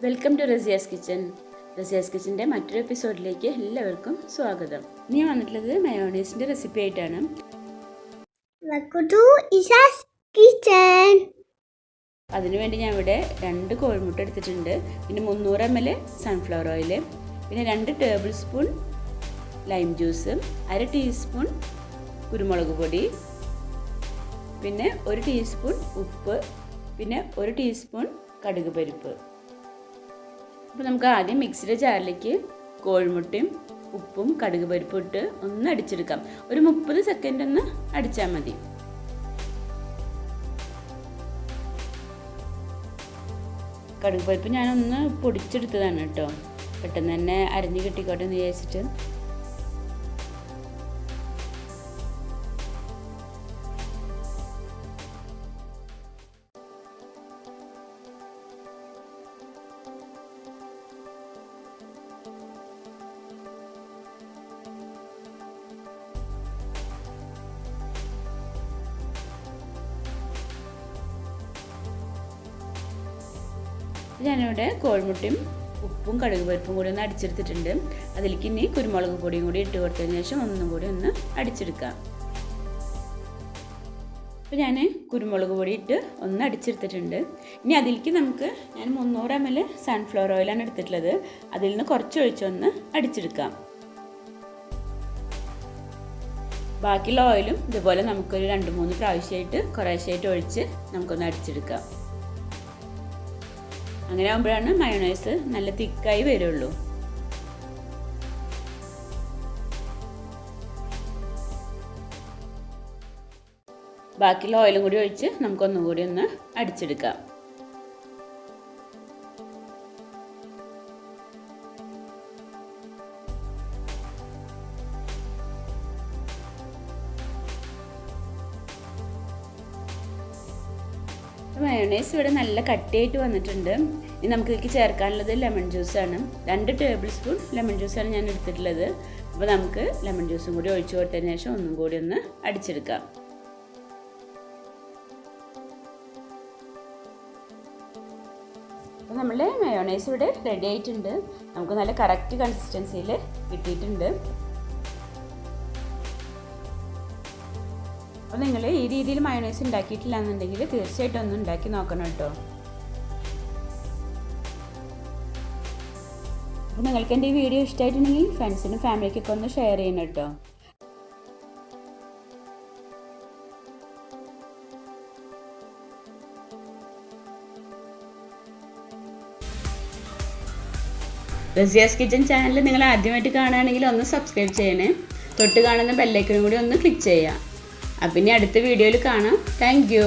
Welcome to Raziya's kitchen. Raziya's കിച്ചൻ്റെ മറ്റൊരു എപ്പിസോഡിലേക്ക് എല്ലാവർക്കും സ്വാഗതം. ഇനി വന്നിട്ടുള്ളത് മയോണൈസിൻ്റെ റെസിപ്പി ആയിട്ടാണ്. അതിനുവേണ്ടി ഞാൻ ഇവിടെ 2 കോഴിമുട്ട എടുത്തിട്ടുണ്ട്. പിന്നെ 300 ml സൺഫ്ലവർ ഓയിൽ, പിന്നെ 2 table spoon lime juice, 1/2 teaspoon കുരുമുളക് പൊടി, പിന്നെ 1 ടീസ്പൂൺ ഉപ്പ്, പിന്നെ 1 ടീസ്പൂൺ കടുക് പരിപ്പ്. അപ്പോൾ നമുക്ക് ആദ്യം മിക്സിയുടെ ജാറിലേക്ക് കോഴിമുട്ടയും ഉപ്പും കടുക് പരിപ്പും ഇട്ട് ഒന്ന് അടിച്ചെടുക്കാം. ഒരു 30 സെക്കൻഡ് ഒന്ന് അടിച്ചാൽ മതി. കടുക് പരിപ്പ് ഞാനൊന്ന് പൊടിച്ചെടുത്തതാണ് കേട്ടോ, പെട്ടെന്ന് തന്നെ അരിഞ്ഞ് കിട്ടിക്കോട്ടെ എന്ന് വിചാരിച്ചിട്ട്. ഞാനിവിടെ കോഴിമുട്ടയും ഉപ്പും കടുക് പരിപ്പും കൂടി ഒന്ന് അടിച്ചെടുത്തിട്ടുണ്ട്. അതിലേക്ക് ഇനി കുരുമുളക് പൊടിയും കൂടി ഇട്ട് കൊടുത്തതിന് ശേഷം ഒന്നും കൂടി ഒന്ന് അടിച്ചെടുക്കാം. അപ്പോൾ ഞാൻ കുരുമുളക് പൊടി ഇട്ട് ഒന്ന് അടിച്ചെടുത്തിട്ടുണ്ട്. ഇനി അതിലേക്ക് ഞാൻ 300 ml സൺഫ്ലവർ ഓയിലാണ് എടുത്തിട്ടുള്ളത്. അതിൽ നിന്ന് കുറച്ച് ഒഴിച്ചൊന്ന് അടിച്ചെടുക്കാം. ബാക്കിയുള്ള ഓയിലും ഇതുപോലെ നമുക്കൊരു 2-3 പ്രാവശ്യമായിട്ട് കുറേശ്ശായിട്ട് ഒഴിച്ച് നമുക്കൊന്ന് അടിച്ചെടുക്കാം. അങ്ങനെ ആകുമ്പോഴാണ് മയോണൈസ് നല്ല തിക്കായി വരുള്ളൂ. ബാക്കിയുള്ള ഓയിലും കൂടി ഒഴിച്ച് നമുക്കൊന്നും കൂടി ഒന്ന് അടിച്ചെടുക്കാം. മയോണൈസ് ഇവിടെ നല്ല കട്ടിയായിട്ട് വന്നിട്ടുണ്ട്. ഇനി നമുക്കിതിലേക്ക് ചേർക്കാനുള്ളത് ലെമൺ ജ്യൂസാണ്. 2 ടേബിൾ സ്പൂൺ ലെമൺ ജ്യൂസാണ് ഞാൻ എടുത്തിട്ടുള്ളത്. അപ്പോൾ നമുക്ക് ലെമൺ ജ്യൂസും കൂടി ഒഴിച്ചു കൊടുത്തതിന് ശേഷം ഒന്നും കൂടി ഒന്ന് അടിച്ചെടുക്കാം. അപ്പോൾ നമ്മളുടെ മയോണൈസ് ഇവിടെ റെഡി ആയിട്ടുണ്ട്. നമുക്ക് നല്ല കറക്റ്റ് കൺസിസ്റ്റൻസിയിൽ കിട്ടിയിട്ടുണ്ട്. അപ്പോൾ നിങ്ങൾ ഈ രീതിയിൽ മയോണൈസ് ഉണ്ടാക്കിയിട്ടില്ല എന്നുണ്ടെങ്കിൽ തീർച്ചയായിട്ടും ഒന്ന് ഉണ്ടാക്കി നോക്കണം കേട്ടോ. അപ്പോൾ നിങ്ങൾക്ക് എൻ്റെ ഈ വീഡിയോ ഇഷ്ടമായിട്ടുണ്ടെങ്കിൽ ഫ്രണ്ട്സിനും ഫാമിലിക്കൊക്കെ ഒന്ന് ഷെയർ ചെയ്യണം കേട്ടോ. റസിയാസ് കിച്ചൻ ചാനൽ നിങ്ങൾ ആദ്യമായിട്ട് കാണുകയാണെങ്കിൽ ഒന്ന് സബ്സ്ക്രൈബ് ചെയ്യണേ. തൊട്ട് കാണുന്ന ബെല്ലൈക്കനും കൂടി ഒന്ന് ക്ലിക്ക് ചെയ്യാം. അപ്പം ഇനി അടുത്ത വീഡിയോയിൽ കാണാം. Thank you.